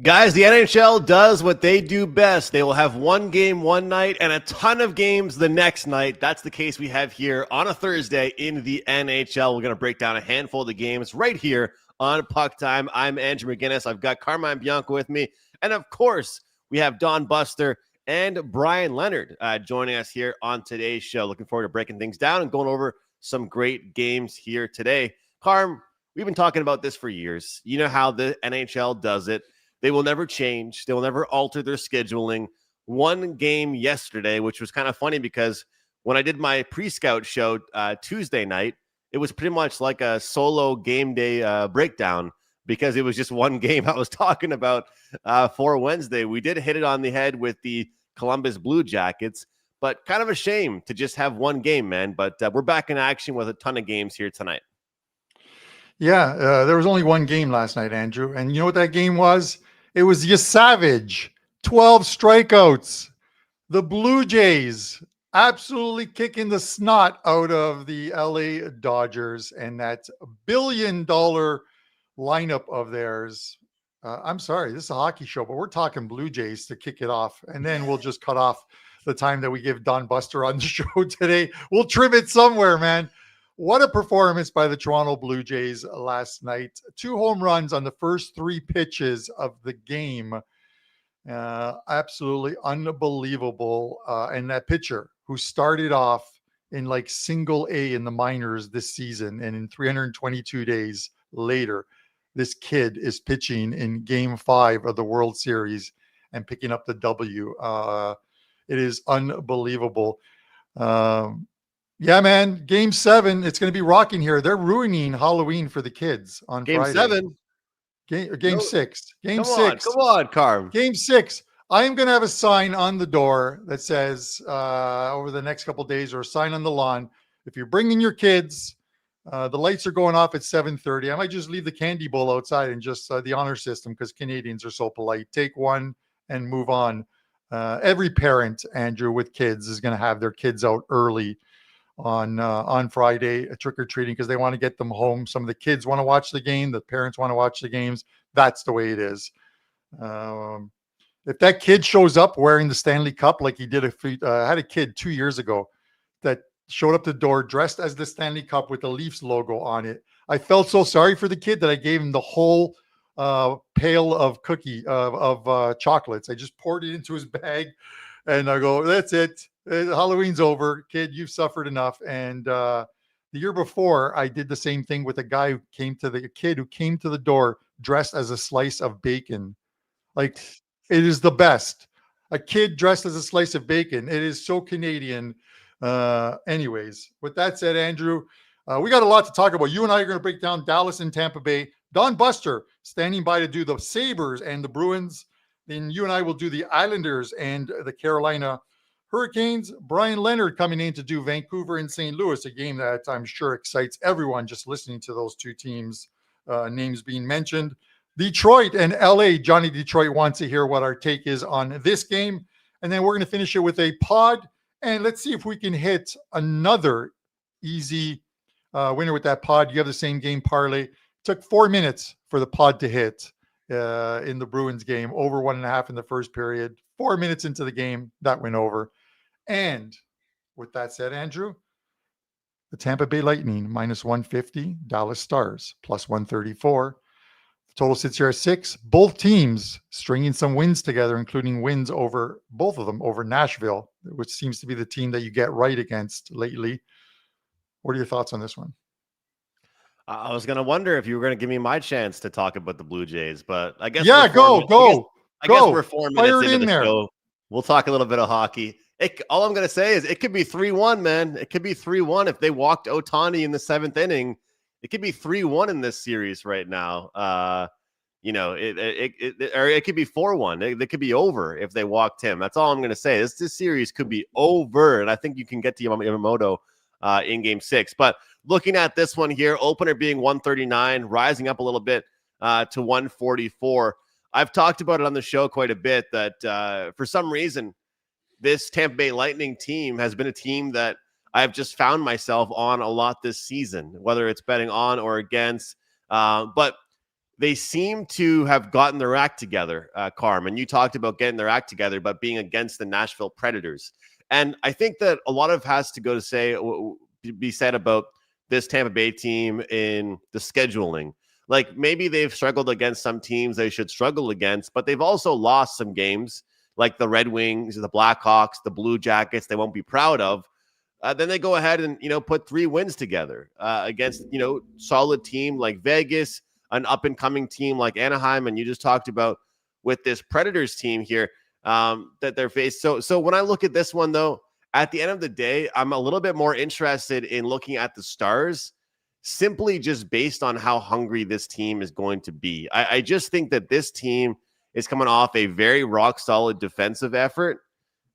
Guys, the NHL does what they do best. They will have one game one night and a ton of games the next night. That's the case we have here on a Thursday in the NHL. We're going to break down a handful of the games right here on PuckTime. I'm Andrew McInnis. I've got Carmine Bianco with me. And of course, we have Don Buster and Bryan Leonard joining us here on today's show. Looking forward to breaking things down and going over some great games here today. Carm, we've been talking about this for years. You know how the NHL does it. They will never change. They will never alter their scheduling. One game yesterday, which was kind of funny because when I did my pre-scout show Tuesday night, it was pretty much like a solo game day breakdown because it was just one game I was talking about for Wednesday. We did hit it on the head with the Columbus Blue Jackets, but kind of a shame to just have one game, man. But we're back in action with a ton of games here tonight. Yeah, there was only one game last night, Andrew. And you know what that game was? It was your Savage, 12 strikeouts. The Blue Jays absolutely kicking the snot out of the LA Dodgers and that $1 billion lineup of theirs. I'm sorry, this is a hockey show, but we're talking Blue Jays to kick it off. And then we'll just cut off the time that we give Don Buster on the show today. We'll trim it somewhere, man. What a performance by the Toronto Blue Jays last night. 2 home runs on the first 3 pitches of the game. Absolutely unbelievable. And that pitcher who started off in like single A in the minors this season, and in 322 days later, this kid is pitching in Game 5 of the World Series and picking up the W. It is unbelievable. Yeah, man. Game 7. It's going to be rocking here. They're ruining Halloween for the kids on Game Friday. 7. Game 6. Game Come 6. Come on, Carm. Game 6. I am going to have a sign on the door that says over the next couple of days, or a sign on the lawn, if you're bringing your kids, the lights are going off at 7:30. I might just leave the candy bowl outside and just the honor system, because Canadians are so polite. Take one and move on. Every parent, Andrew, with kids is going to have their kids out early on Friday, trick-or-treating, because they want to get them home. Some of the kids want to watch the game. The parents want to watch the games. That's the way it is. If that kid shows up wearing the Stanley Cup, like he did, I had a kid 2 years ago that showed up the door dressed as the Stanley Cup with the Leafs logo on it. I felt so sorry for the kid that I gave him the whole pail of chocolates. I just poured it into his bag, and I go, that's it. Halloween's over, kid. You've suffered enough. And the year before, I did the same thing with a kid who came to the door dressed as a slice of bacon. Like, it is the best. A kid dressed as a slice of bacon. It is so Canadian. Anyways, with that said, Andrew, we got a lot to talk about. You and I are going to break down Dallas and Tampa Bay. Don Buster standing by to do the Sabres and the Bruins. Then you and I will do the Islanders and the Carolina Hurricanes. Bryan Leonard coming in to do Vancouver and St. Louis, a game that I'm sure excites everyone just listening to those two teams' names being mentioned. Detroit and LA. Johnny Detroit wants to hear what our take is on this game. And then we're going to finish it with a pod. And let's see if we can hit another easy winner with that pod. You have the same game parlay. It took 4 minutes for the pod to hit in the Bruins game. Over 1.5 in the first period. 4 minutes into the game, that went over. And with that said, Andrew, the Tampa Bay Lightning -150, Dallas Stars +134. Total sits here at 6. Both teams stringing some wins together, including wins over both of them over Nashville, which seems to be the team that you get right against lately. What are your thoughts on this one? I was going to wonder if you were going to give me my chance to talk about the Blue Jays, but I guess I guess we're 4 minutes into the show. We'll talk a little bit of hockey. All I'm going to say is it could be 3-1, man. It could be 3-1 if they walked Ohtani in the 7th inning. It could be 3-1 in this series right now. Or it could be 4-1. It could be over if they walked him. That's all I'm going to say. This series could be over, and I think you can get to Yamamoto in Game 6. But looking at this one here, opener being 139, rising up a little bit to 144. I've talked about it on the show quite a bit that for some reason, this Tampa Bay Lightning team has been a team that I've just found myself on a lot this season, whether it's betting on or against. But they seem to have gotten their act together, Carm. And you talked about getting their act together, but being against the Nashville Predators. And I think that a lot of has to be said about this Tampa Bay team in the scheduling. Like maybe they've struggled against some teams they should struggle against, but they've also lost some games like the Red Wings, the Blackhawks, the Blue Jackets they won't be proud of. Then they go ahead and, put 3 wins together against, solid team like Vegas, an up-and-coming team like Anaheim, and you just talked about with this Predators team here that they're faced. So when I look at this one, though, at the end of the day, I'm a little bit more interested in looking at the Stars simply just based on how hungry this team is going to be. I just think that this team is coming off a very rock-solid defensive effort.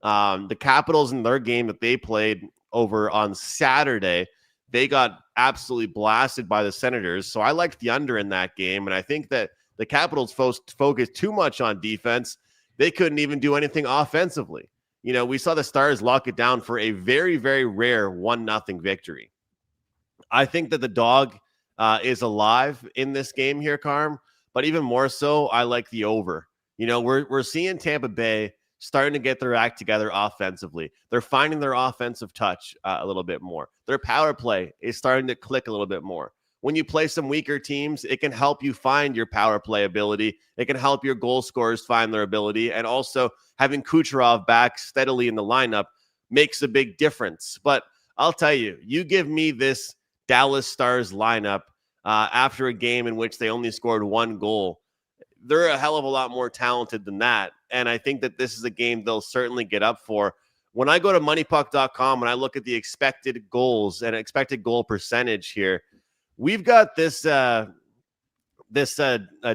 The Capitals in their game that they played over on Saturday, they got absolutely blasted by the Senators. So I liked the under in that game. And I think that the Capitals focused too much on defense. They couldn't even do anything offensively. We saw the Stars lock it down for a very, very rare 1-0 victory. I think that the dog is alive in this game here, Carm. But even more so, I like the over. We're seeing Tampa Bay starting to get their act together offensively. They're finding their offensive touch a little bit more. Their power play is starting to click a little bit more. When you play some weaker teams, it can help you find your power play ability. It can help your goal scorers find their ability. And also having Kucherov back steadily in the lineup makes a big difference. But I'll tell you, you give me this Dallas Stars lineup after a game in which they only scored 1 goal, they're a hell of a lot more talented than that. And I think that this is a game they'll certainly get up for. When I go to moneypuck.com and I look at the expected goals and expected goal percentage here, we've got this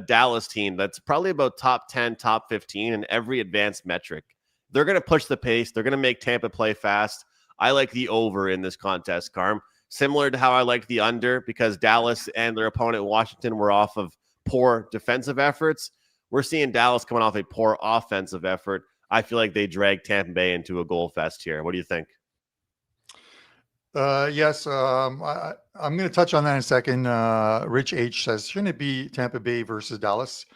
Dallas team that's probably about top 10, top 15 in every advanced metric. They're going to push the pace. They're going to make Tampa play fast. I like the over in this contest, Carm. Similar to how I like the under because Dallas and their opponent Washington were off of poor defensive efforts. We're seeing Dallas coming off a poor offensive effort. I feel like they dragged Tampa Bay into a goal fest here. What do you think? Yes, I'm going to touch on that in a second. Rich H says, shouldn't it be Tampa Bay versus Dallas?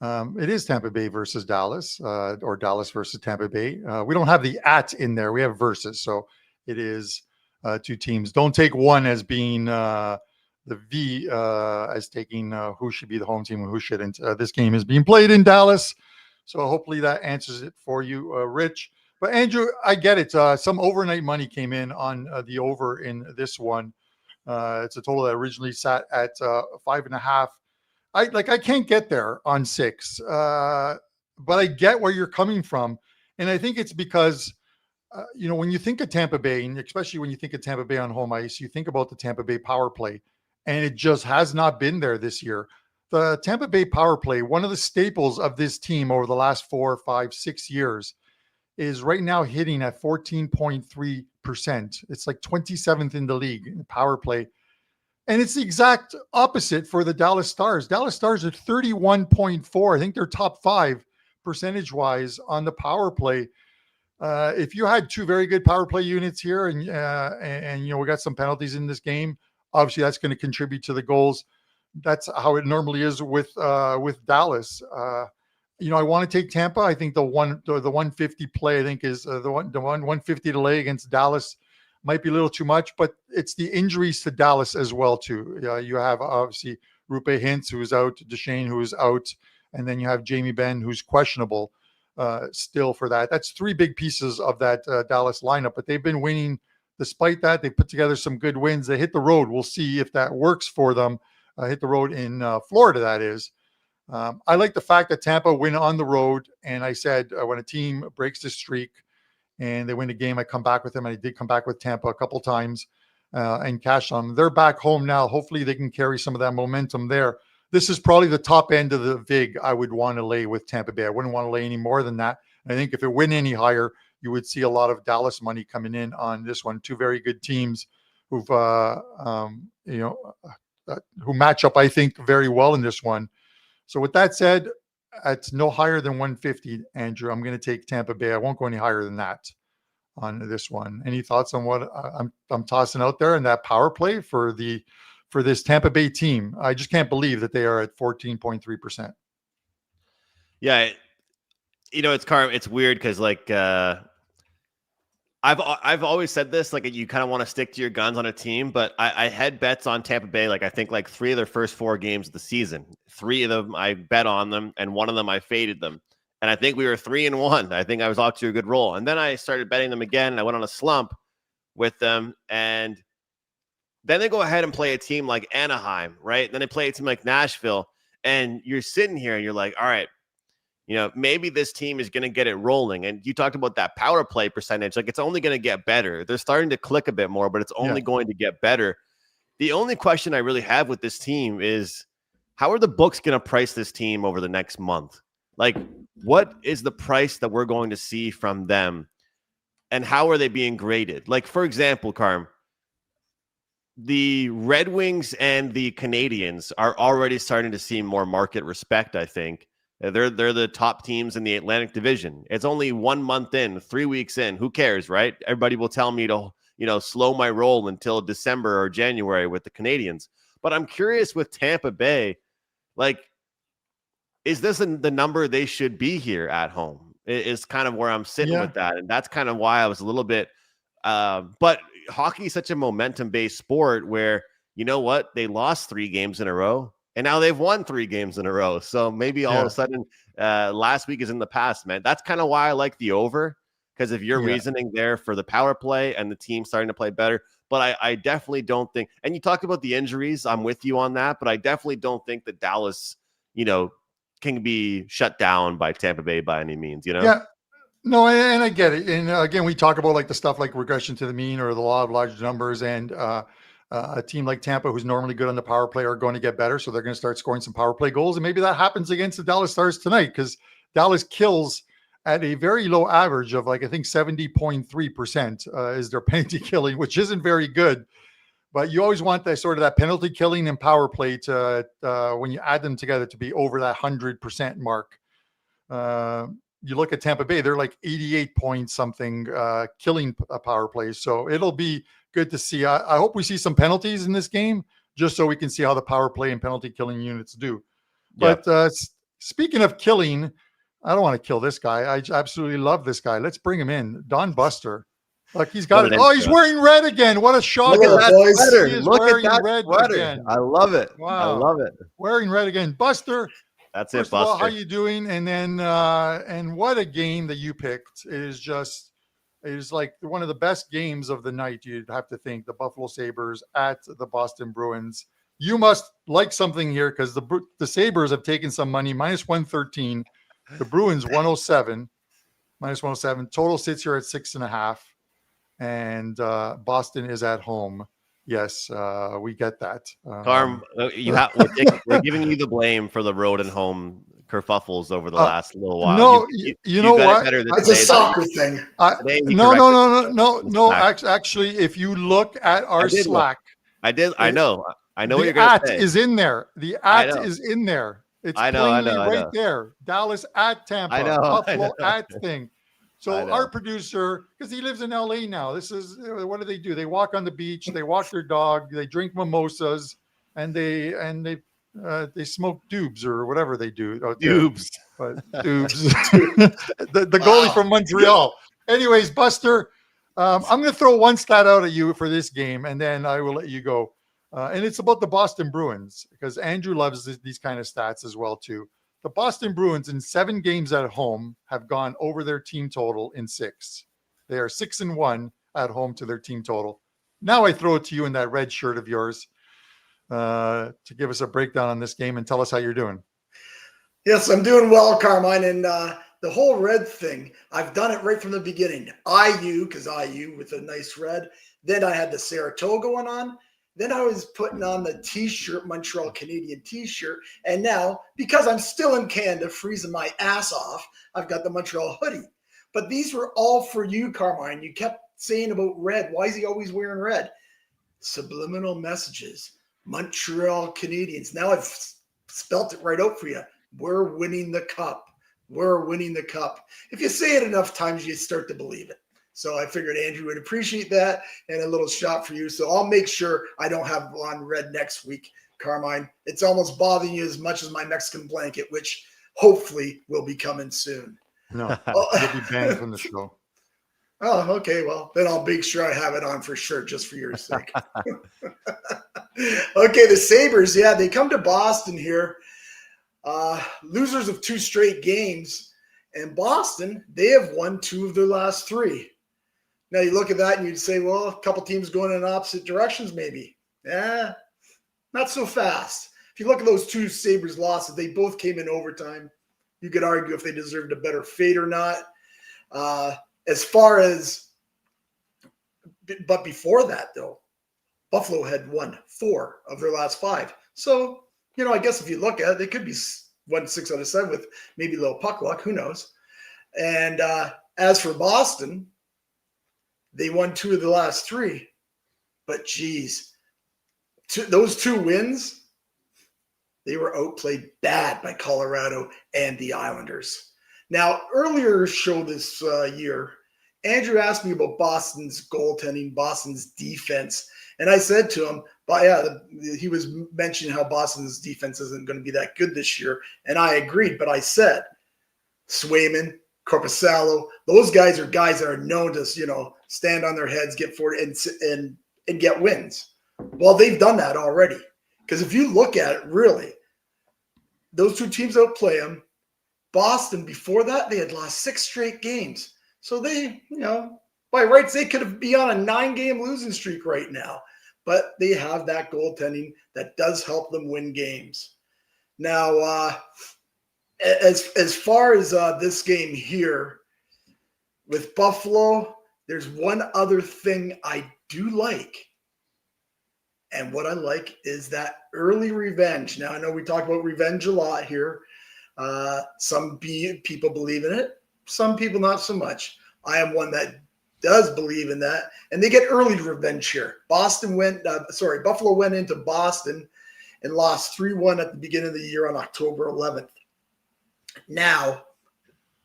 It is Tampa Bay versus Dallas, or Dallas versus Tampa Bay. We don't have the at in there. We have versus. So it is 2 teams. Don't take one as being the V as taking who should be the home team and who shouldn't. This game is being played in Dallas. So hopefully that answers it for you, Rich. But Andrew, I get it. Some overnight money came in on the over in this one. It's a total that originally sat at 5.5. I can't get there on 6, but I get where you're coming from. And I think it's because, when you think of Tampa Bay, and especially when you think of Tampa Bay on home ice, you think about the Tampa Bay power play, and it just has not been there this year. The Tampa Bay power play, one of the staples of this team over the last 4, 5, 6 years, is right now hitting at 14.3%. It's like 27th in the league in power play. And it's the exact opposite for the Dallas Stars. Dallas Stars are 31.4. I think they're top 5 percentage-wise on the power play. If you had 2 very good power play units here and we got some penalties in this game, obviously that's going to contribute to the goals. That's how it normally is with Dallas. I want to take Tampa. I think the 150 play, I think is the 150 to lay against Dallas might be a little too much, but it's the injuries to Dallas as well too. You have obviously Rupe Hintz who's out, Duchesne who's out, and then you have Jamie Benn who's questionable still for that. That's 3 big pieces of that Dallas lineup, but they've been winning despite that. They put together some good wins. They hit the road. We'll see if that works for them. Hit the road in Florida, that is. I like the fact that Tampa win on the road. And I said, when a team breaks the streak and they win a game, I come back with them. And I did come back with Tampa a couple times and cash on them. They're back home now. Hopefully they can carry some of that momentum there. This is probably the top end of the VIG I would want to lay with Tampa Bay. I wouldn't want to lay any more than that. And I think if it went any higher, you would see a lot of Dallas money coming in on this one. 2 very good teams who've, who match up, I think, very well in this one. So with that said, it's no higher than 150, Andrew. I'm going to take Tampa Bay. I won't go any higher than that on this one. Any thoughts on what I'm tossing out there and that power play for the for this Tampa Bay team. I just can't believe that they are at 14.3%. Yeah, it's Carm. It's weird because I've always said this, like you kind of want to stick to your guns on a team, but I had bets on Tampa Bay. Like I think like 3 of their first 4 games of the season, 3 of them I bet on them, and 1 of them I faded them. And I think we were 3-1. I think I was off to a good roll, and then I started betting them again, and I went on a slump with them, and then they go ahead and play a team like Anaheim, right? Then they play a team like Nashville, and you're sitting here and you're like, all right, maybe this team is going to get it rolling. And you talked about that power play percentage. Like it's only going to get better. They're starting to click a bit more, but it's only going to get better. The only question I really have with this team is how are the books going to price this team over the next month? Like what is the price that we're going to see from them and how are they being graded? Like, for example, Carm, the Red Wings and the Canadians are already starting to see more market respect, I think. They're the top teams in the Atlantic Division. It's only 1 month in, 3 weeks in. Who cares, right? Everybody will tell me to, slow my roll until December or January with the Canadians. But I'm curious with Tampa Bay, like, is this the number they should be here at home? Is kind of where I'm sitting with that. And that's kind of why I was a little bit, but hockey is such a momentum-based sport where, you know what? They lost 3 games in a row. And now they've won 3 games in a row. So maybe all of a sudden last week is in the past, man. That's kind of why I like the over, because of your reasoning there for the power play and the team starting to play better. But I definitely don't think – and you talked about the injuries. I'm with you on that. But I definitely don't think that Dallas, can be shut down by Tampa Bay by any means, Yeah. No, and I get it. And again, we talk about like the stuff like regression to the mean or the law of large numbers, and a team like Tampa, who's normally good on the power play, are going to get better. So they're going to start scoring some power play goals. And maybe that happens against the Dallas Stars tonight, because Dallas kills at a very low average of I think 70.3% is their penalty killing, which isn't very good. But you always want that penalty killing and power play to, when you add them together, to be over that 100% mark. You look at Tampa Bay, they're like 88 point something killing power plays. So it'll be good to see. I hope we see some penalties in this game, just so we can see how the power play and penalty killing units do. But speaking of killing, I don't want to kill this guy. I absolutely love this guy. Let's bring him in. Don Buster. Look, he's got it. Oh, he's wearing red again. What a shocker. Look at that sweater. Look at that red sweater. Again. I love it. Wow. I love it. Wearing red again. Buster. That's First it, Buster. of all, how you doing? And then, and what a game that you picked. It is like one of the best games of the night. You'd have to think. The Buffalo Sabres at the Boston Bruins. You must like something here, because the Sabres have taken some money, -113. The Bruins 107, -107. Total sits here at 6.5. And Boston is at home. Yes, we get that. Carm, we're giving you the blame for the road and home kerfuffles over the last little while. No, you know what? It's a soccer thing. No. Actually, if you look at our Slack, I know what you're going to say. Is in there. The at is in there. It's plainly right there. Dallas at Tampa. Buffalo at thing. So our producer, because he lives in LA now, this is, what do? They walk on the beach, they walk their dog, they drink mimosas, and they smoke doobs or whatever they do. Doobs. Doobs. the goalie from Montreal. Anyways, Buster, I'm going to throw one stat out at you for this game, and then I will let you go. And it's about the Boston Bruins, because Andrew loves these kind of stats as well, too. The Boston Bruins in 7 games at home have gone over their team total in 6. They are 6-1 at home to their team total. Now I throw it to you in that red shirt of yours to give us a breakdown on this game and tell us how you're doing. Yes, I'm doing well, Carmine. And the whole red thing, I've done it right from the beginning. IU with a nice red. Then I had the Saratoga going on. Then I was putting on the T-shirt, Montreal Canadian T-shirt. And now, because I'm still in Canada, freezing my ass off, I've got the Montreal hoodie. But these were all for you, Carmine. You kept saying about red. Why is he always wearing red? Subliminal messages. Montreal Canadiens. Now I've spelt it right out for you. We're winning the cup. We're winning the cup. If you say it enough times, you start to believe it. So I figured Andrew would appreciate that and a little shot for you. So I'll make sure I don't have on red next week, Carmine. It's almost bothering you as much as my Mexican blanket, which hopefully will be coming soon. No, you'll be banned from the show. Oh, okay. Well, then I'll make sure I have it on for sure, just for your sake. Okay, the Sabres, yeah, they come to Boston here. Losers of 2 straight games. And Boston, they have won 2 of their last 3. Now you look at that and you'd say, well, a couple teams going in opposite directions maybe. Yeah, not so fast. If you look at those 2 Sabres losses, they both came in overtime. You could argue if they deserved a better fate or not. As far as, but before that, though, Buffalo had won 4 of their last 5. So, I guess if you look at it, they could be won 6 out of 7 with maybe a little puck luck. Who knows? And as for Boston, they won 2 of the last 3. But, geez, those 2 wins, they were outplayed bad by Colorado and the Islanders. Now, earlier show this year, Andrew asked me about Boston's goaltending, Boston's defense. And I said to him, but yeah, he was mentioning how Boston's defense isn't going to be that good this year. And I agreed, but I said, Swayman, Korpisalo, those guys are guys that are known to, stand on their heads, get forward and get wins. Well, they've done that already. Because if you look at it, really, those 2 teams outplay them. Boston, before that, they had lost 6 straight games. So they, by rights, they could be on a 9-game losing streak right now. But they have that goaltending that does help them win games. Now, as far as this game here with Buffalo, there's one other thing I do like. And what I like is that early revenge. Now, I know we talk about revenge a lot here. Some people believe in it. Some people not so much. I am one that does believe in that. And they get early revenge here. Buffalo went into Boston and lost 3-1 at the beginning of the year on October 11th. Now,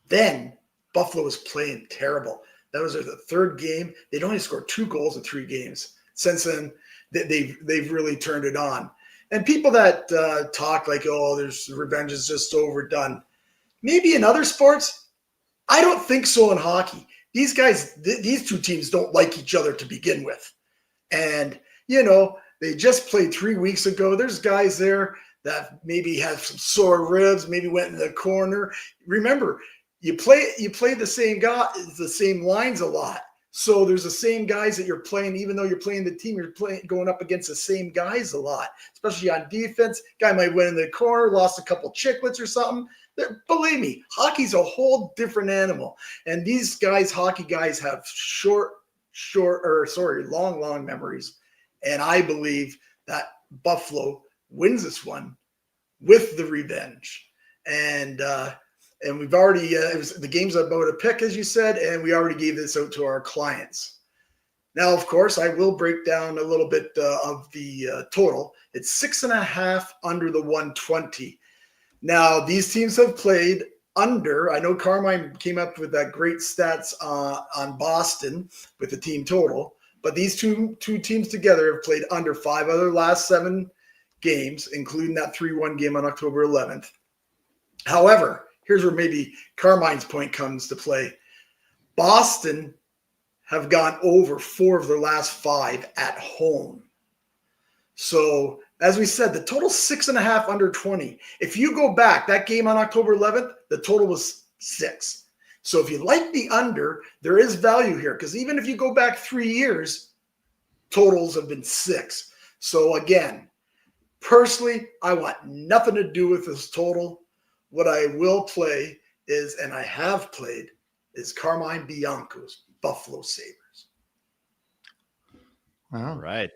then Buffalo was playing terrible. That was their 3rd game. They'd only scored 2 goals in 3 games. Since then, they've really turned it on. And people that talk like, oh, there's revenge is just overdone. Maybe in other sports, I don't think so in hockey. These guys, these 2 teams don't like each other to begin with. And, they just played 3 weeks ago. There's guys there that maybe have some sore ribs, maybe went in the corner. Remember, you play the same lines a lot. So there's the same guys that you're playing, even though you're playing the team, going up against the same guys a lot, especially on defense. Guy might win in the corner, lost a couple chicklets or something. Believe me, hockey's a whole different animal. And these guys, hockey guys, have long memories. And I believe that Buffalo wins this one with the revenge. And we've already, the game's about a pick, as you said, and we already gave this out to our clients. Now, of course, I will break down a little bit of the total. It's 6.5 under the 120. Now, these teams have played under. I know Carmine came up with that great stats on Boston with the team total, but these two teams together have played under 5 of their last 7 games, including that 3-1 game on October 11th. However, here's where maybe Carmine's point comes to play. Boston have gone over 4 of their last 5 at home. So, as we said, the total 6.5 under 20. If you go back, that game on October 11th, the total was 6. So if you like the under, there is value here because even if you go back 3 years, totals have been 6. So again, personally, I want nothing to do with this total. What I will play is, and I have played, is Carmine Bianco's Buffalo Sabres. Wow. Right.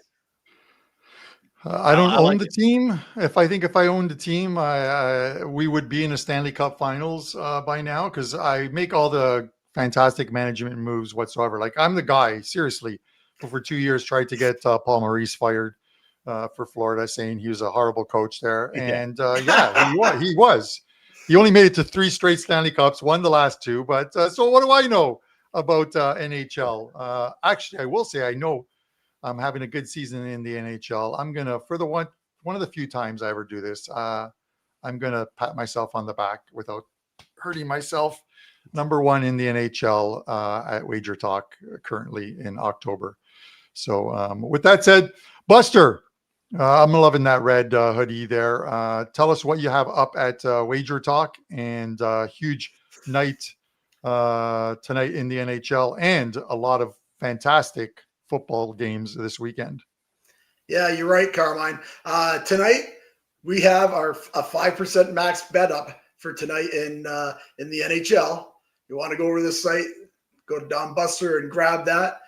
I don't own the team. If I owned the team, we would be in the Stanley Cup Finals by now because I make all the fantastic management moves whatsoever. Like I'm the guy, seriously, who for 2 years tried to get Paul Maurice fired for Florida, saying he was a horrible coach there. And he was. He only made it to 3 straight Stanley Cups, won the last 2. But so what do I know? about NHL. Actually, I will say I know I'm having a good season in the NHL. I'm gonna, for the one of the few times I ever do this, I'm gonna pat myself on the back without hurting myself. Number one in the NHL at WagerTalk currently in October. So with that said, Buster, I'm loving that red hoodie there. Tell us what you have up at WagerTalk, and huge night tonight in the NHL, and a lot of fantastic football games this weekend. Yeah, you're right, Carmine. Tonight we have a 5% max bet up for tonight in the NHL. You want to go over this site, go to Don Buster and grab that.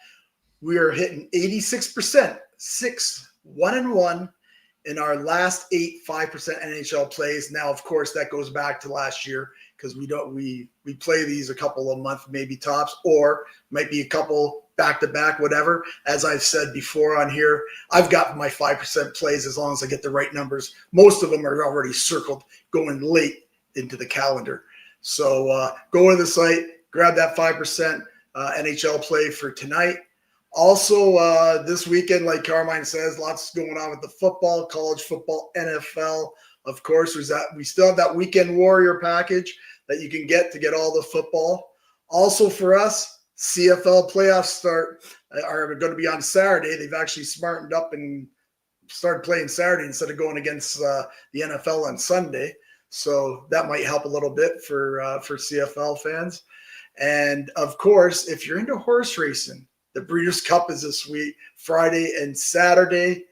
We are hitting 86%, 1-1 in our last 5% NHL plays. Now, of course, that goes back to last year because we play these a couple of months, maybe tops, or might be a couple back-to-back, whatever. As I've said before on here, I've got my 5% plays as long as I get the right numbers. Most of them are already circled going late into the calendar. So go to the site, grab that 5% NHL play for tonight. Also, this weekend, like Carmine says, lots going on with the football, college football, NFL. Of course, we still have that weekend warrior package that you can get to get all the football. Also for us, CFL playoffs are going to be on Saturday. They've actually smartened up and started playing Saturday instead of going against the NFL on Sunday. So that might help a little bit for CFL fans. And of course, if you're into horse racing, the Breeders' Cup is this week, Friday and Saturday.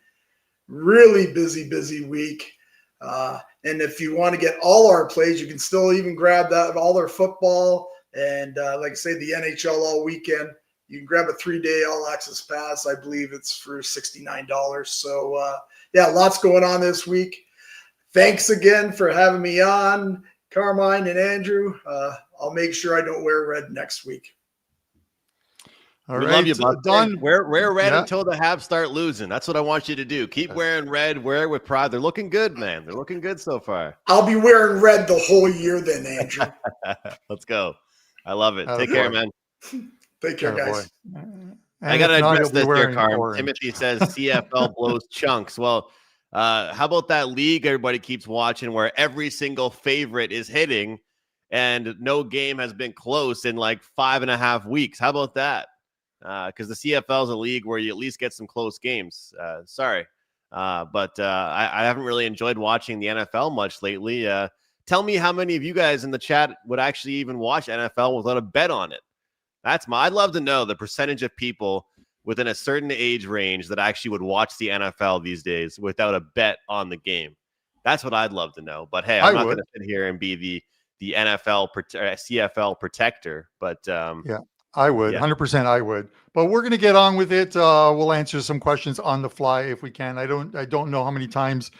Really busy week. And if you want to get all our plays, you can still even grab that all our football and like I say, the NHL all weekend. You can grab a 3-day all access pass. I believe it's for $69. So yeah, lots going on this week. Thanks again for having me on, Carmine and Andrew. I'll make sure I don't wear red next week. We love you, Don. Wear red until the Habs start losing. That's what I want you to do. Keep wearing red. Wear it with pride. They're looking good, man. They're looking good so far. I'll be wearing red the whole year then, Andrew. Let's go. I love it. Take care, man. Take care, guys. I got to address this here, Carm. Timothy says CFL blows chunks. Well, how about that league everybody keeps watching where every single favorite is hitting and no game has been close in like 5.5 weeks? How about that? Because the CFL is a league where you at least get some close games. Sorry. But I haven't really enjoyed watching the NFL much lately. Tell me how many of you guys in the chat would actually even watch NFL without a bet on it. I'd love to know the percentage of people within a certain age range that actually would watch the NFL these days without a bet on the game. That's what I'd love to know. But hey, I'm not going to sit here and be the NFL CFL protector. But yeah. I would, 100% I would. But we're going to get on with it. We'll answer some questions on the fly if we can. I don't know how many times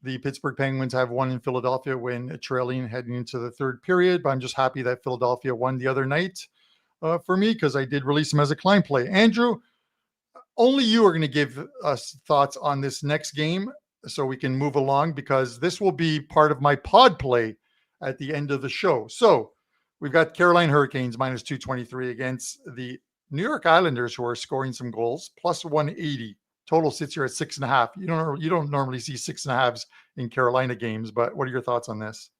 the Pittsburgh Penguins have won in Philadelphia when trailing heading into the third period, but I'm just happy that Philadelphia won the other night for me because I did release them as a client play. Andrew, only you are going to give us thoughts on this next game so we can move along because this will be part of my pod play at the end of the show. So we've got Carolina Hurricanes minus 223 against the New York Islanders, who are scoring some goals, plus 180. Total sits here at 6.5. You don't normally see 6.5s in Carolina games, but what are your thoughts on this?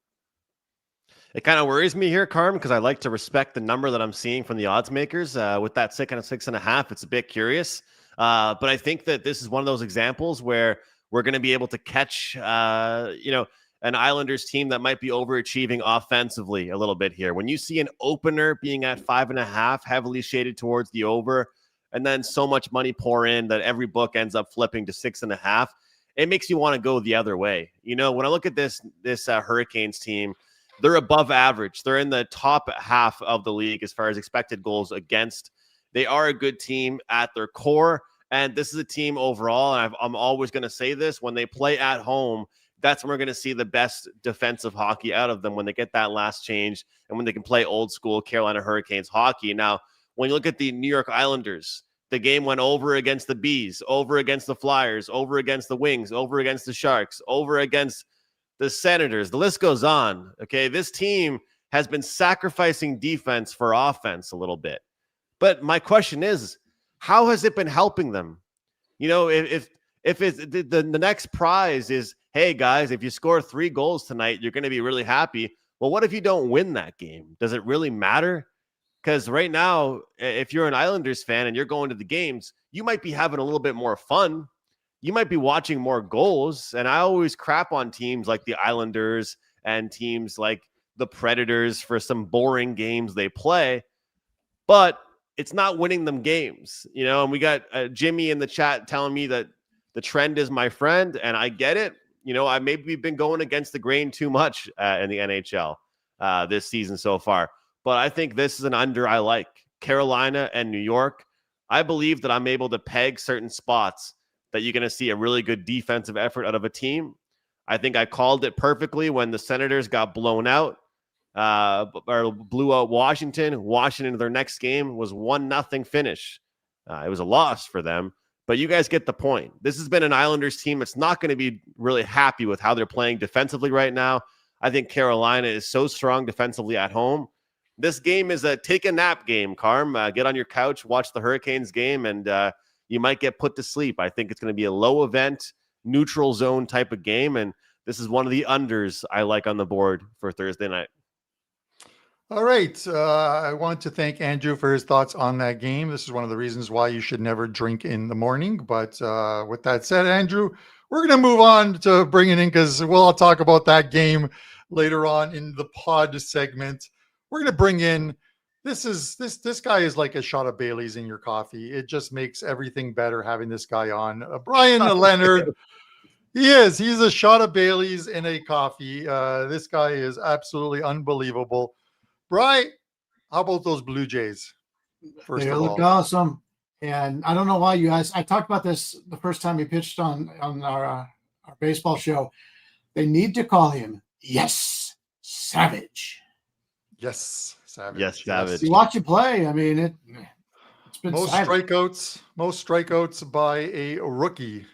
It kind of worries me here, Carm, because I like to respect the number that I'm seeing from the odds makers. With that 6.5, it's a bit curious. But I think that this is one of those examples where we're going to be able to catch, an Islanders team that might be overachieving offensively a little bit here. When you see an opener being at 5.5, heavily shaded towards the over, and then so much money pour in that every book ends up flipping to 6.5, it makes you want to go the other way. When I look at this Hurricanes team, they're above average. They're in the top half of the league as far as expected goals against. They are a good team at their core, and this is a team overall, and I'm always going to say this, when they play at home, that's when we're going to see the best defensive hockey out of them, when they get that last change and when they can play old school Carolina Hurricanes hockey. Now, when you look at the New York Islanders, the game went over against the Bees, over against the Flyers, over against the Wings, over against the Sharks, over against the Senators. The list goes on. Okay, this team has been sacrificing defense for offense a little bit. But my question is, how has it been helping them? You know, if it's the next prize is, hey guys, if you score 3 goals tonight, you're going to be really happy. Well, what if you don't win that game? Does it really matter? Because right now, if you're an Islanders fan and you're going to the games, you might be having a little bit more fun. You might be watching more goals. And I always crap on teams like the Islanders and teams like the Predators for some boring games they play. But it's not winning them games, you know. And we got Jimmy in the chat telling me that the trend is my friend, and I get it. You know, I maybe been going against the grain too much in the NHL this season so far. But I think this is an under I like. Carolina and New York. I believe that I'm able to peg certain spots that you're going to see a really good defensive effort out of a team. I think I called it perfectly when the Senators got blown out. Or blew out Washington. Washington, their next game was 1-0 finish. It was a loss for them, but you guys get the point. This has been an Islanders team that's not going to be really happy with how they're playing defensively right now. I think Carolina is so strong defensively at home. This game is a take a nap game, Carm. Get on your couch, watch the Hurricanes game, and you might get put to sleep. I think it's going to be a low event, neutral zone type of game, and this is one of the unders I like on the board for Thursday night. All right. I want to thank Andrew for his thoughts on that game. This is one of the reasons why you should never drink in the morning. But with that said, Andrew, we're going to move on to bringing in, because we'll talk about that game later on in the pod segment. We're going to bring in, this guy is like a shot of Bailey's in your coffee. It just makes everything better having this guy on. Bryan Leonard. He's a shot of Bailey's in a coffee. This guy is absolutely unbelievable. Bryan, how about those Blue Jays? They look awesome. And I don't know why you guys, I talked about this the first time you pitched on our baseball show. They need to call him Yes Savage. Yes Savage. Yes Savage. You watch him play. I mean, it's been most strikeouts by a rookie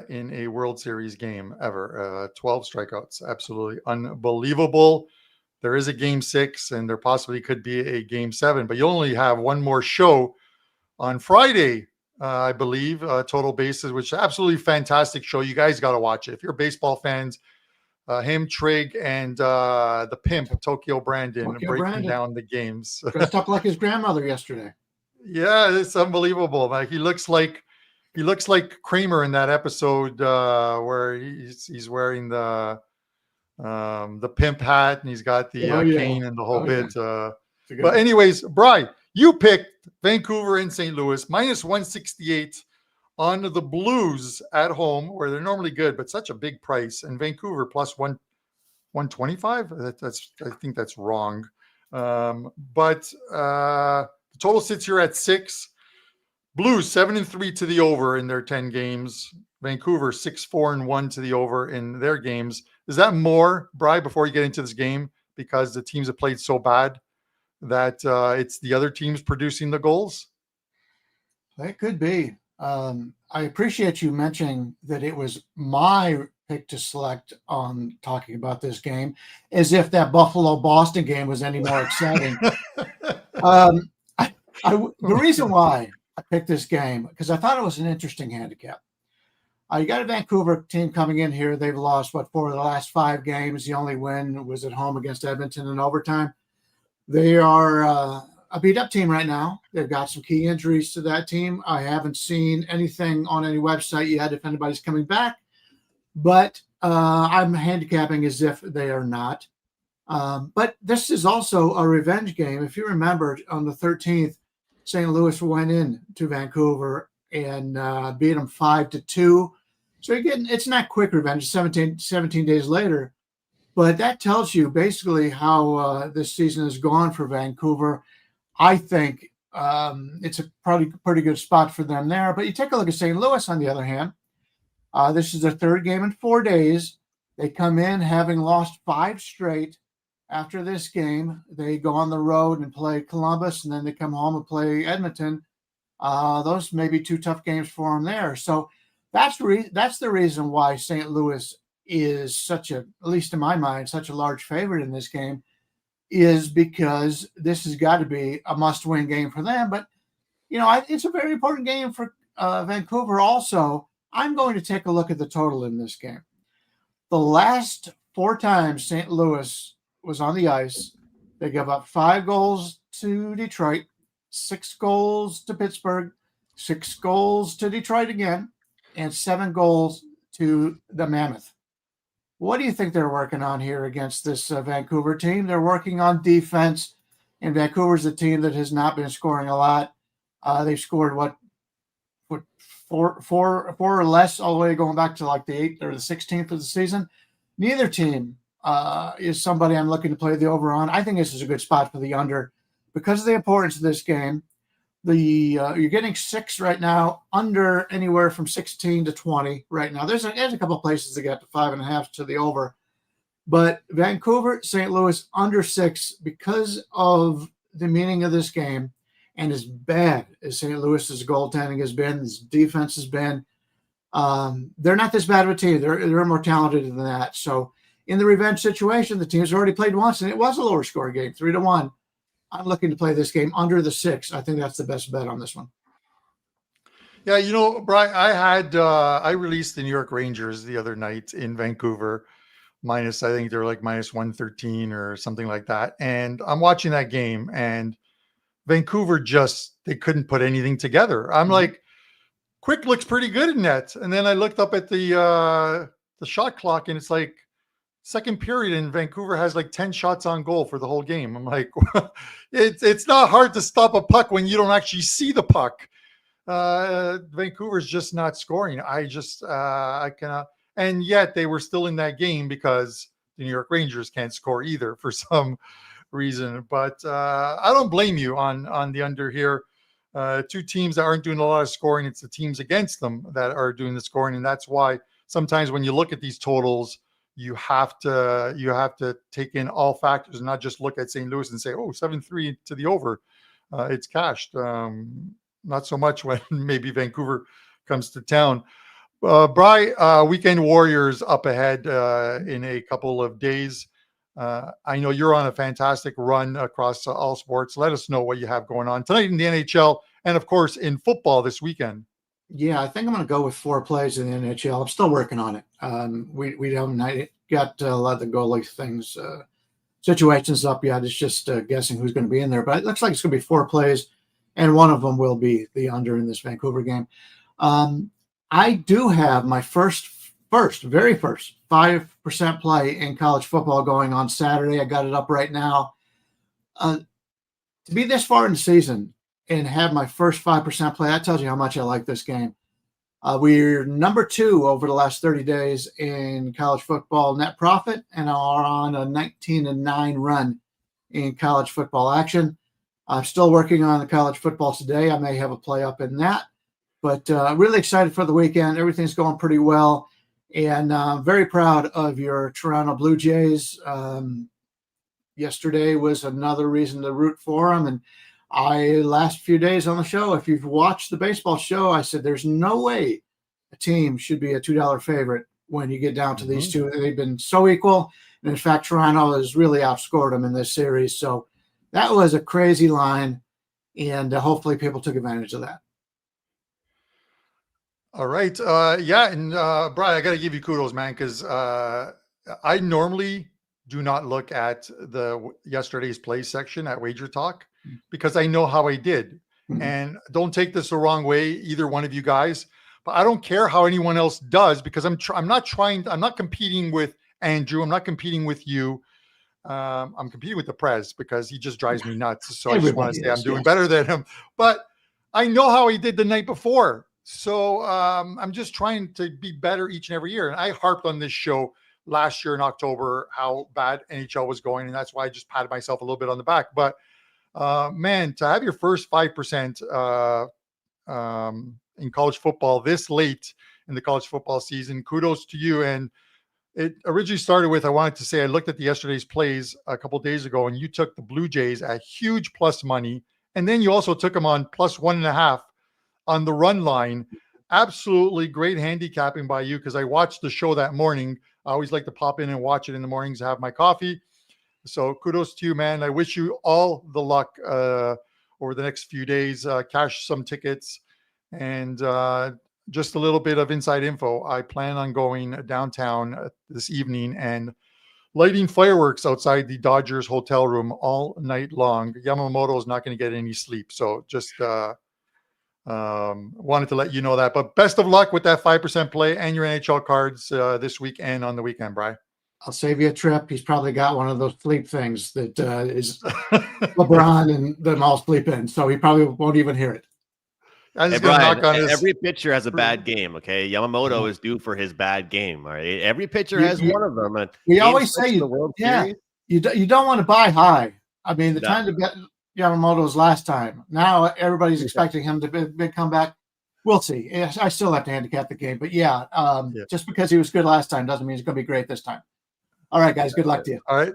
in a World Series game ever. 12 strikeouts. Absolutely unbelievable. There is a game 6, and there possibly could be a game 7, but you only have one more show on Friday, I believe, Total Bases, which is an absolutely fantastic show. You guys got to watch it. If you're baseball fans, him, Trig, and the pimp, Tokyo Brandon, breaking down the games. Dressed up like his grandmother yesterday. Yeah, it's unbelievable. Like he looks like Kramer in that episode where he's wearing the pimp hat, and he's got the cane and the whole bit. But anyways, Bryan, you picked Vancouver and St. Louis -168 on the Blues at home, where they're normally good, but such a big price. And Vancouver +125. I think that's wrong. But the total sits here at 6. Blues 7-3 to the over in their 10 games. Vancouver 6-4-1 to the over in their games. Is that more, Bryan, before you get into this game, because the teams have played so bad that it's the other teams producing the goals? That could be. I appreciate you mentioning that it was my pick to select on talking about this game, as if that Buffalo-Boston game was any more exciting. The reason why I picked this game, because I thought it was an interesting handicap. You got a Vancouver team coming in here. They've lost, 4 of the last 5 games. The only win was at home against Edmonton in overtime. They are a beat-up team right now. They've got some key injuries to that team. I haven't seen anything on any website yet if anybody's coming back, but I'm handicapping as if they are not. But this is also a revenge game. If you remember, on the 13th, St. Louis went in to Vancouver and beat them 5-2. So again, it's not quick revenge, 17 days later, but that tells you basically how this season has gone for Vancouver. I think it's a probably pretty good spot for them there. But you take a look at St. Louis, on the other hand. This is their 3rd game in 4 days. They come in having lost 5 straight. After this game, they go on the road and play Columbus, and then they come home and play Edmonton. Those may be 2 tough games for them there. So that's the reason why St. Louis is such a, at least in my mind, such a large favorite in this game, is because this has got to be a must-win game for them. But it's a very important game for Vancouver. Also, I'm going to take a look at the total in this game. The last 4 times St. Louis was on the ice, they gave up 5 goals to Detroit, 6 goals to Pittsburgh, 6 goals to Detroit again, and 7 goals to the Mammoth. What do you think they're working on here against this Vancouver team? They're working on defense, and Vancouver's a team that has not been scoring a lot. They've scored four or less all the way going back to like the 8th or the 16th of the season. Neither team is somebody I'm looking to play the over on. I think this is a good spot for the under because of the importance of this game. You're getting 6 right now, under anywhere from 16 to 20 right now. There's a couple of places to get to 5.5 to the over, but Vancouver, St. Louis under 6 because of the meaning of this game. And as bad as St. Louis's goaltending has been, his defense has been, they're not this bad of a team. They're more talented than that. So in the revenge situation, the team's already played once, and it was a lower scoring game, 3-1. I'm looking to play this game under the 6. I think that's the best bet on this one. Yeah, Bryan, I released the New York Rangers the other night in Vancouver, I think they're like minus 113 or something like that. And I'm watching that game, and Vancouver they couldn't put anything together. I'm like, Quick looks pretty good in net. And then I looked up at the shot clock, and it's like second period, and Vancouver has like 10 shots on goal for the whole game. I'm like, it's not hard to stop a puck when you don't actually see the puck. Vancouver's just not scoring. I cannot. And yet they were still in that game because the New York Rangers can't score either for some reason. But I don't blame you on the under here. 2 teams that aren't doing a lot of scoring. It's the teams against them that are doing the scoring. And that's why sometimes when you look at these totals, you have to take in all factors and not just look at St. Louis and say, 7-3 to the over. It's cashed. Not so much when maybe Vancouver comes to town. Bryan, Weekend Warriors up ahead in a couple of days. I know you're on a fantastic run across all sports. Let us know what you have going on tonight in the NHL and, of course, in football this weekend. Yeah, I think I'm going to go with 4 plays in the NHL. I'm still working on it. We haven't got a lot of the goalie things, situations up yet. It's just guessing who's going to be in there. But it looks like it's going to be 4 plays, and one of them will be the under in this Vancouver game. I do have my very first 5% play in college football going on Saturday. I got it up right now. To be this far in the season and have my first 5% play, that tells you how much I like this game. We're number 2 over the last 30 days in college football net profit and are on a 19-9 run in college football action. I'm still working on the college football today. I may have a play up in that, but really excited for the weekend. Everything's going pretty well. And very proud of your Toronto Blue Jays. Yesterday was another reason to root for them. And last few days on the show, if you've watched the baseball show, I said there's no way a team should be a $2 favorite when you get down to these two. They've been so equal. And in fact, Toronto has really outscored them in this series. So that was a crazy line. And hopefully people took advantage of that. All right. And Bryan, I got to give you kudos, man, because I normally do not look at yesterday's play section at WagerTalk because I know how I did. And don't take this the wrong way, either one of you guys, but I don't care how anyone else does because I'm not competing with Andrew. I'm not competing with you. I'm competing with the Prez because he just drives me nuts. So I just want to say I'm doing better than him, but I know how he did the night before. So I'm just trying to be better each and every year. And I harped on this show last year in October how bad NHL was going. And that's why I just patted myself a little bit on the back. But man, to have your first 5% in college football this late in the college football season, kudos to you. And it originally started with, I wanted to say, I looked at yesterday's plays a couple of days ago, and you took the Blue Jays at huge plus money. And then you also took them on plus 1.5 on the run line. Absolutely great handicapping by you because I watched the show that morning. I always like to pop in and watch it in the mornings, have my coffee. So kudos to you, man. I wish you all the luck over the next few days, cash some tickets, and just a little bit of inside info. I plan on going downtown this evening and lighting fireworks outside the Dodgers hotel room all night long. Yamamoto is not going to get any sleep. So just wanted to let you know that. But best of luck with that 5% play and your NHL cards this week and on the weekend, Brian. I'll save you a trip. He's probably got one of those sleep things that is LeBron and them all sleep in. So he probably won't even hear it. Hey, Bryan, every pitcher has a bad game, okay? Yamamoto is due for his bad game, all right? Every pitcher has one of them. We always say, you don't want to buy high. I mean, the time to bet Yamamoto's last time. Now everybody's expecting him to big comeback. We'll see. I still have to handicap the game. But just because he was good last time doesn't mean he's going to be great this time. All right, guys, good luck to you. All right.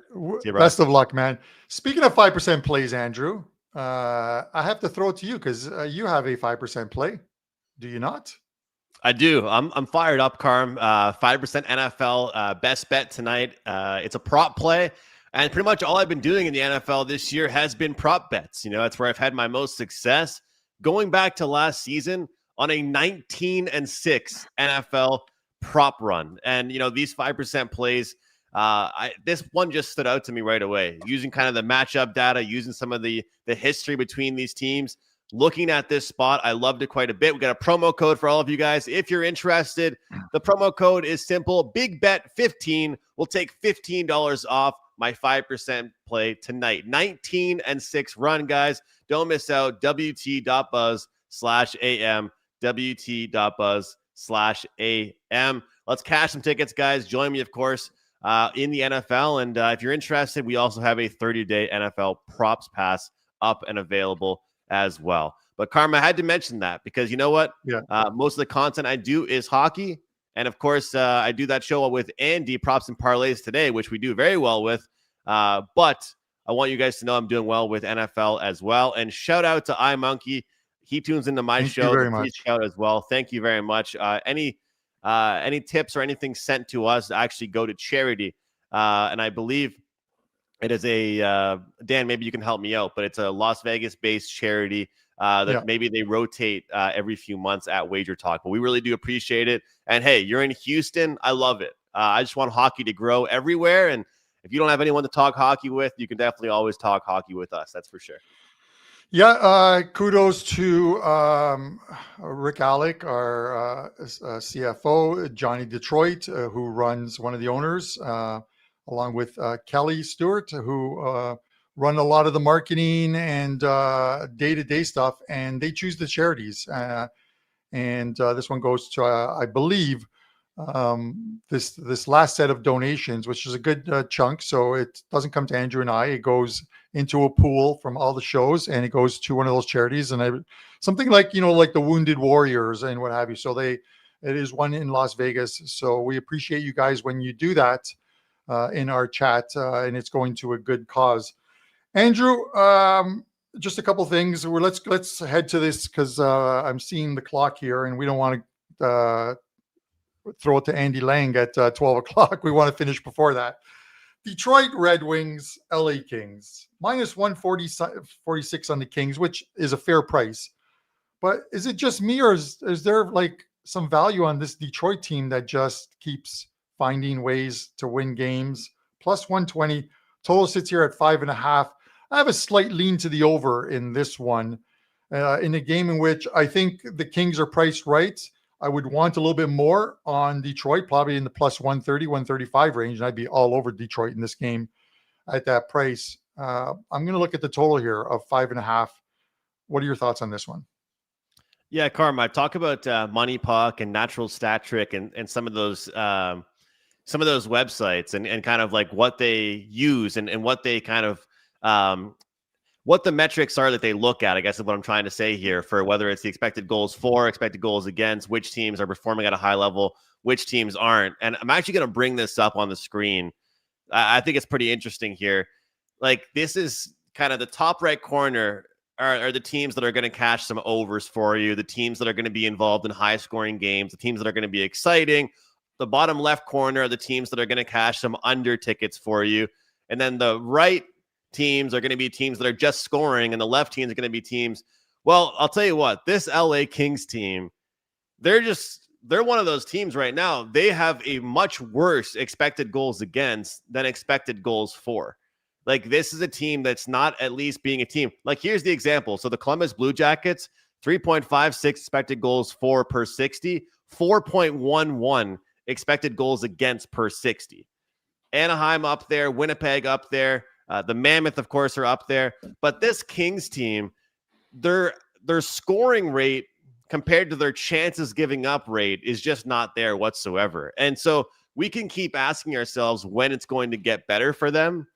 Best of luck, man. Speaking of 5% plays, Andrew, I have to throw it to you because you have a 5% play. Do you not? I do. I'm fired up, Carm. 5% NFL best bet tonight. It's a prop play, and pretty much all I've been doing in the NFL this year has been prop bets. That's where I've had my most success. Going back to last season on a 19-6 NFL prop run, and these 5% plays. This one just stood out to me right away, using kind of the matchup data, using some of the history between these teams. Looking at this spot, I loved it quite a bit. We got a promo code for all of you guys. If you're interested, the promo code is simple. Big Bet 15 will take $15 off my 5% play tonight. 19-6 run, guys. Don't miss out. WT.buzz/AM. WT.buzz/AM. Let's cash some tickets, guys. Join me, of course, in the NFL. And if you're interested, we also have a 30-day NFL props pass up and available as well. But Carm, I had to mention that because you know what? Most of the content I do is hockey. And of course, I do that show with Andy, Props and Parlays Today, which we do very well with. But I want you guys to know I'm doing well with NFL as well. And shout out to iMonkey. He tunes into my show. Thank you very much. Shout as well. Thank you very much. Any tips or anything sent to us actually go to charity. And I believe it is a, Dan, maybe you can help me out, but it's a Las Vegas-based charity that maybe they rotate every few months at WagerTalk. But we really do appreciate it. And hey, you're in Houston. I love it. I just want hockey to grow everywhere. And if you don't have anyone to talk hockey with, you can definitely always talk hockey with us. That's for sure. Yeah, kudos to Rick Alec, our CFO, Johnny Detroit, who runs one of the owners, along with Kelly Stewart, who run a lot of the marketing and day-to-day stuff, and they choose the charities. And this one goes to, I believe, this last set of donations, which is a good chunk. So it doesn't come to Andrew and I. It goes into a pool from all the shows, and it goes to one of those charities, and something like like the Wounded Warriors and what have you. So it is one in Las Vegas. So we appreciate you guys when you do that in our chat, and it's going to a good cause. Andrew, just a couple things. Let's head to this because I'm seeing the clock here, and we don't want to throw it to Andy Lang at 12 o'clock. We want to finish before that. Detroit Red Wings, LA Kings, minus 146 on the Kings, which is a fair price. But is it just me, or is there like some value on this Detroit team that just keeps finding ways to win games? Plus 120, total sits here at 5.5. I have a slight lean to the over in this one, in a game in which I think the Kings are priced right. I would want a little bit more on Detroit, probably in the plus 130, 135 range. And I'd be all over Detroit in this game at that price. I'm going to look at the total here of 5.5. What are your thoughts on this one? Yeah, Carm, I talk about Money Puck and Natural Stat Trick and some of those websites and kind of like what they use and what they kind of what the metrics are that they look at, I guess is what I'm trying to say here, for whether it's the expected goals for, expected goals against, which teams are performing at a high level, which teams aren't. And I'm actually going to bring this up on the screen. I think it's pretty interesting here. Like, this is kind of the top right corner are the teams that are going to cash some overs for you, the teams that are going to be involved in high scoring games, the teams that are going to be exciting. The bottom left corner are the teams that are going to cash some under tickets for you. And then the right teams are going to be teams that are just scoring, and the left teams are going to be teams. Well, I'll tell you what, this LA Kings team, they're one of those teams right now. They have a much worse expected goals against than expected goals for. Like, this is a team that's not at least being a team. Like, here's the example. So the Columbus Blue Jackets, 3.56 expected goals for per 60, 4.11 expected goals against per 60. Anaheim up there, Winnipeg up there, the Mammoth, of course, are up there. But this Kings team, their scoring rate compared to their chances giving up rate is just not there whatsoever. And so we can keep asking ourselves when it's going to get better for them.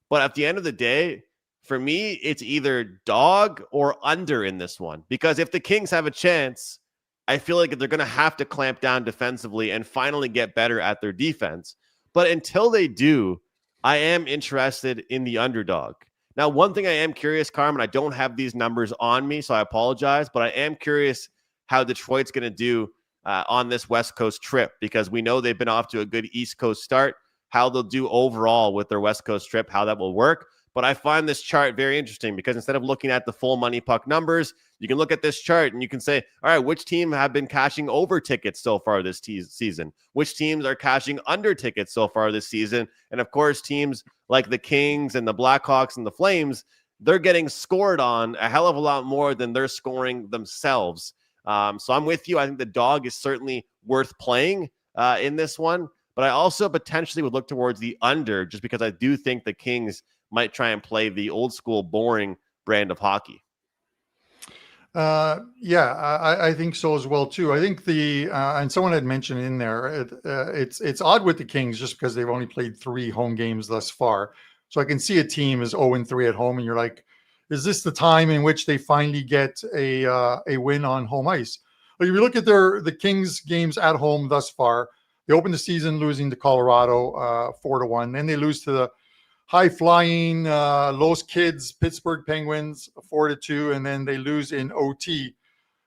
But at the end of the day, for me, it's either dog or under in this one. Because if the Kings have a chance, I feel like they're going to have to clamp down defensively and finally get better at their defense. But until they do, I am interested in the underdog. Now, one thing I am curious, Carmen, I don't have these numbers on me, so I apologize, but I am curious how Detroit's going to do on this West Coast trip, because we know they've been off to a good East Coast start. How they'll do overall with their West Coast trip, how that will work. But I find this chart very interesting because instead of looking at the full money puck numbers, you can look at this chart and you can say, all right, which team have been cashing over tickets so far this season? Which teams are cashing under tickets so far this season? And of course, teams like the Kings and the Blackhawks and the Flames, they're getting scored on a hell of a lot more than they're scoring themselves. So I'm with you. I think the dog is certainly worth playing in this one. But I also potentially would look towards the under just because I do think the Kings might try and play the old school boring brand of hockey. I think so as well too. I think and someone had mentioned in there, it's odd with the Kings just because they've only played 3 home games thus far. So I can see a team is 0-3 at home and you're like, is this the time in which they finally get a win on home ice? Like if you look at the Kings games at home thus far, they opened the season losing to Colorado 4-1. Then they lose to the high-flying Los Kids Pittsburgh Penguins 4-2, and then they lose in OT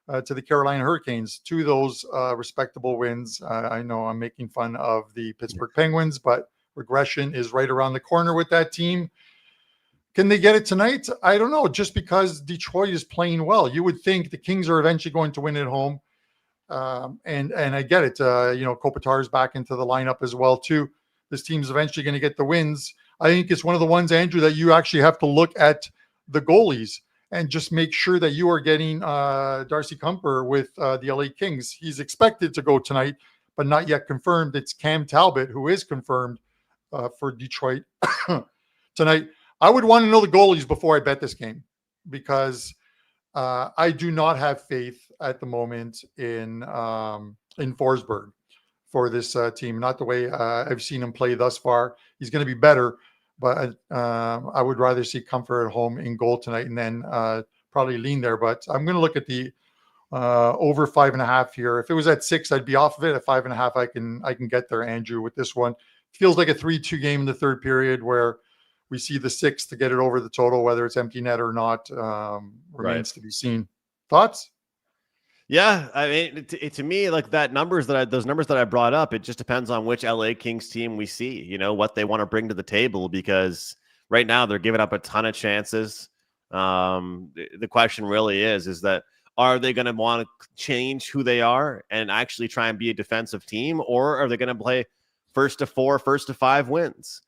to the Carolina Hurricanes. 2 of those respectable wins. I know I'm making fun of the Pittsburgh Penguins, but regression is right around the corner with that team. Can they get it tonight? I don't know. Just because Detroit is playing well, you would think the Kings are eventually going to win at home. And I get it. Kopitar's back into the lineup as well too. This team's eventually going to get the wins. I think it's one of the ones, Andrew, that you actually have to look at the goalies and just make sure that you are getting Darcy Kuemper with the LA Kings. He's expected to go tonight, but not yet confirmed. It's Cam Talbot who is confirmed for Detroit tonight. I would want to know the goalies before I bet this game because I do not have faith at the moment in Forsberg for this team. Not the way I've seen him play thus far. He's going to be better, but I would rather see Comfort at home in goal tonight and then probably lean there. But I'm going to look at the over 5.5 here. If it was at 6, I'd be off of it. At 5.5, I can get there, Andrew, with this one. Feels like a 3-2 game in the third period where we see the 6 to get it over the total, whether it's empty net or not, remains to be seen. Thoughts? Yeah, I mean, to me, like those numbers that I brought up, it just depends on which LA Kings team we see, what they want to bring to the table, because right now they're giving up a ton of chances. The question really is that are they going to want to change who they are and actually try and be a defensive team, or are they going to play first to 4, first to 5 wins?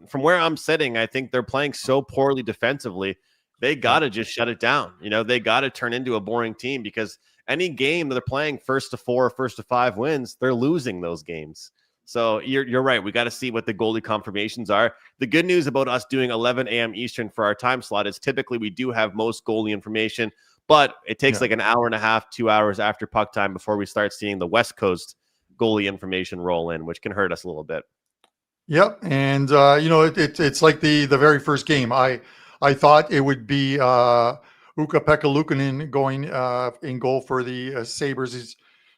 From where I'm sitting, I think they're playing so poorly defensively. They got to just shut it down. They got to turn into a boring team because any game that they're playing first to 4, first to 5 wins, they're losing those games. So you're right. We got to see what the goalie confirmations are. The good news about us doing 11 a.m. Eastern for our time slot is typically we do have most goalie information, but it takes like an hour and a half, 2 hours after puck time before we start seeing the West Coast goalie information roll in, which can hurt us a little bit. Yep. And, it's like the very first game. I thought it would be Ukko-Pekka Luukkonen going in goal for the Sabres.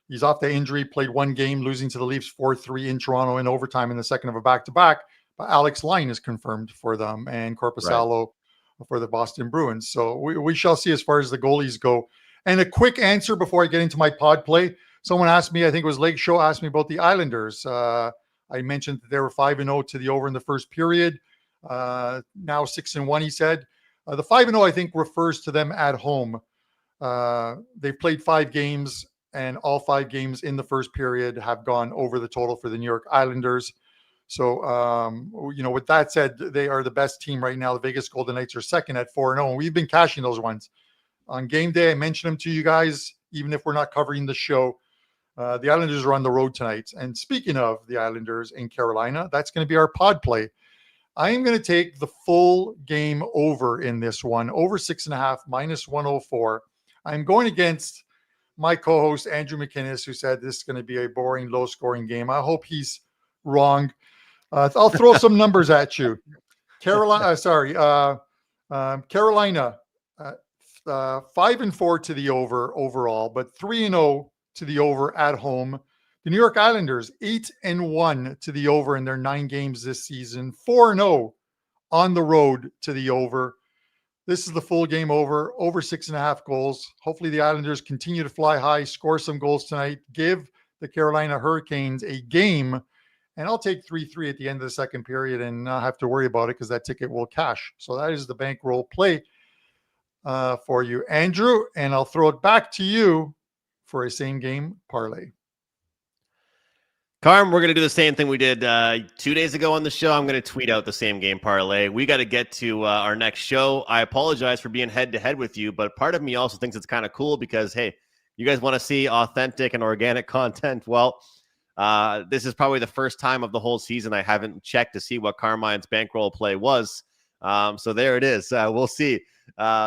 He's off the injury, played 1 game, losing to the Leafs 4-3 in Toronto in overtime in the second of a back-to-back. But Alex Line is confirmed for them and Korpisalo for the Boston Bruins. So we shall see as far as the goalies go. And a quick answer before I get into my pod play. Someone asked me, I think it was Lake Show, asked me about the Islanders. I mentioned that they were 5-0 to the over in the first period. now 6-1, he said. The 5-0, I think, refers to them at home. They've played 5 games, and all 5 games in the first period have gone over the total for the New York Islanders. So, with that said, they are the best team right now. The Vegas Golden Knights are second at 4-0, and we've been cashing those ones. On game day, I mentioned them to you guys, even if we're not covering the show. The Islanders are on the road tonight. And speaking of the Islanders in Carolina, that's going to be our pod play. I am going to take the full game over in this one, over 6.5, minus 104. I'm going against my co-host, Andrew McInnis, who said this is going to be a boring, low-scoring game. I hope he's wrong. I'll throw some numbers at you. Carolina, 5-4 to the over overall, but 3-0 to the over at home. The New York Islanders, 8-1 to the over in their 9 games this season, 4-0 on the road to the over. This is the full game over 6.5 goals. Hopefully the Islanders continue to fly high, score some goals tonight, give the Carolina Hurricanes a game, and I'll take 3-3 at the end of the second period and not have to worry about it because that ticket will cash. So that is the bankroll play for you, Andrew, and I'll throw it back to you for a same game parlay. Carm, we're going to do the same thing we did 2 days ago on the show. I'm going to tweet out the same game parlay. We got to get to our next show. I apologize for being head-to-head with you, but part of me also thinks it's kind of cool because, hey, you guys want to see authentic and organic content. Well, this is probably the first time of the whole season I haven't checked to see what Carmine's bankroll play was. So there it is. We'll see.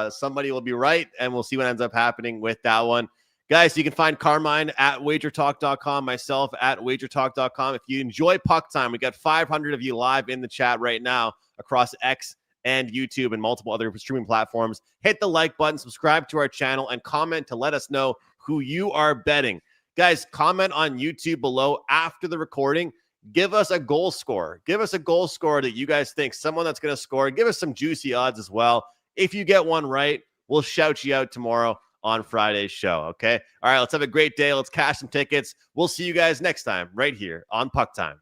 Somebody will be right, and we'll see what ends up happening with that one. Guys, you can find Carmine at WagerTalk.com, myself at WagerTalk.com. If you enjoy PuckTime, we got 500 of you live in the chat right now across X and YouTube and multiple other streaming platforms. Hit the like button, subscribe to our channel, and comment to let us know who you are betting. Guys, comment on YouTube below after the recording. Give us a goal scorer. Give us a goal scorer that you guys think, someone that's going to score. Give us some juicy odds as well. If you get one right, we'll shout you out tomorrow on Friday's show, okay? All right, let's have a great day. Let's cash some tickets. We'll see you guys next time right here on PuckTime.